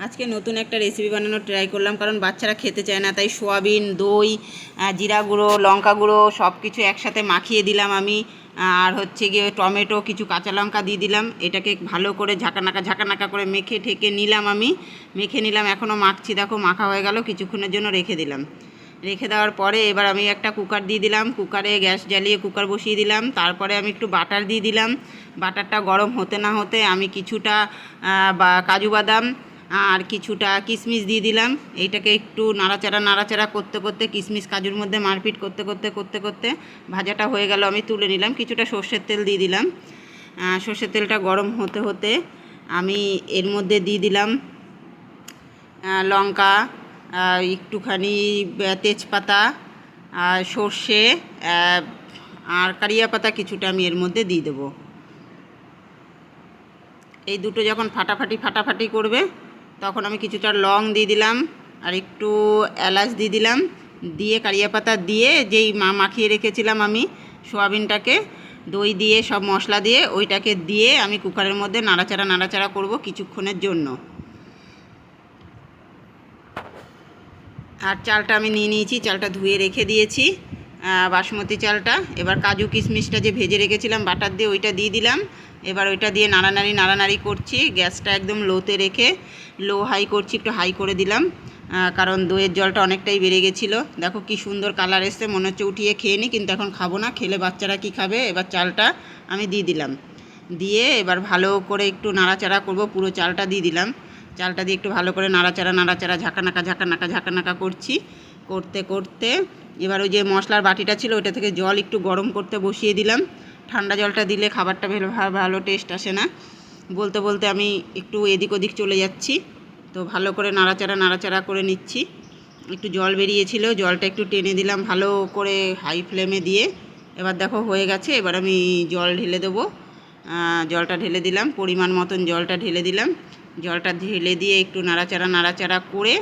আজকে নতুন একটা রেসিপি বানানোর ট্রাই করলাম, কারণ বাচ্চারা খেতে চায় না, তাই সোয়াবিন, দই, জিরা গুঁড়ো, লঙ্কা গুঁড়ো সব কিছু একসাথে মাখিয়ে দিলাম আমি। আর হচ্ছে গিয়ে টমেটো, কিছু কাঁচা লঙ্কা দিয়ে দিলাম। এটাকে ভালো করে ঝাঁকানাকা করে মেখে ঠেকে নিলাম আমি। মেখে নিলাম, এখনও মাখছি, দেখো মাখা হয়ে গেল। কিছুক্ষণের জন্য রেখে দিলাম। রেখে দেওয়ার পরে এবার আমি একটা কুকার দিয়ে দিলাম। কুকারে গ্যাস জ্বালিয়ে কুকার বসিয়ে দিলাম। তারপরে আমি একটু বাটার দিয়ে দিলাম। বাটারটা গরম হতে না হতে আমি কিছুটা কাজু বাদাম আর কিছুটা কিশমিশ দিয়ে দিলাম। এইটাকে একটু নাড়াচাড়া করতে করতে, কিশমিশ কাজুর মধ্যে মারপিট করতে করতে ভাজাটা হয়ে গেল। আমি তুলে নিলাম। কিছুটা সর্ষের তেল দিয়ে দিলাম। সর্ষের তেলটা গরম হতে হতে আমি এর মধ্যে দিয়ে দিলাম লঙ্কা, একটুখানি তেজপাতা, সর্ষে আর কারিয়া পাতা কিছুটা আমি এর মধ্যে দিয়ে দেবো। এই দুটো যখন ফাটাফাটি করবে, তখন আমি কিছুটা লং দিয়ে দিলাম আর একটু এলাচ দিয়ে দিলাম। দিয়ে কারিয়া পাতা দিয়ে যেই মাখিয়ে রেখেছিলাম আমি সোয়াবিনটাকে, দই দিয়ে সব মশলা দিয়ে ওইটাকে দিয়ে আমি কুকারের মধ্যে নাড়াচাড়া করব কিছুক্ষণের জন্য। আর চালটা আমি নিয়ে নিয়েছি, চালটা ধুয়ে রেখে দিয়েছি, বাসমতি চালটা। এবার কাজু কিশমিশটা যে ভেজে রেখেছিলাম বাটার দিয়ে, ওইটা দিয়ে দিলাম। এবার ওইটা দিয়ে নাড়ানাড়ি করছি। গ্যাসটা একদম লোতে রেখে লো হাই করছি, একটু হাই করে দিলাম, কারণ দইয়ের জলটা অনেকটাই বেড়ে গেছিলো। দেখো কি সুন্দর কালার এসছে, মনে হচ্ছে উঠিয়ে খেয়ে নিই, কিন্তু এখন খাবো না, খেলে বাচ্চারা কি খাবে। এবার চালটা আমি দিয়ে দিলাম। দিয়ে এবার ভালো করে একটু নাড়াচাড়া করব। পুরো চালটা দিয়ে দিলাম। চালটা দিয়ে একটু ভালো করে নাড়াচাড়া ঝাঁকানাকা করছি। করতে এবার ওই যে মশলার বাটিটা ছিল ওইটা থেকে জল একটু গরম করতে বসিয়ে দিলাম। ঠান্ডা জলটা দিলে খাবারটা ভালো টেস্ট আসে না। বলতে আমি একটু এদিক ওদিক চলে যাচ্ছি, তো ভালো করে নাড়াচাড়া করে নিচ্ছি। একটু জল বেরিয়েছিল, জলটা একটু টেনে দিলাম ভালো করে হাই ফ্লেমে দিয়ে। এবার দেখো হয়ে গেছে। এবার আমি জল ঢেলে দেবো। জলটা ঢেলে দিলাম, পরিমাণ মতন জলটা ঢেলে দিলাম। জলটা ঢেলে দিয়ে একটু নাড়াচাড়া করে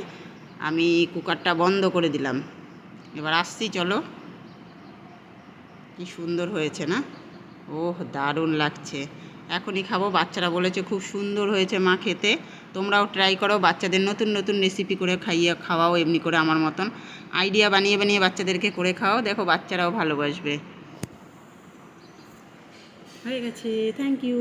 আমি কুকারটা বন্ধ করে দিলাম। এবার আসছি, চলো। কি সুন্দর হয়েছে না? ওহ, দারুণ লাগছে। এখনই খাবো। বাচ্চারা বলেছে খুব সুন্দর হয়েছে মা খেতে। তোমরাও ট্রাই করো, বাচ্চাদের নতুন রেসিপি করে খাওয়াও, এমনি করে আমার মতন আইডিয়া বানিয়ে বাচ্চাদেরকে করে খাও। দেখো বাচ্চারাও ভালোবাসবে। হয়ে গেছে। Thank you.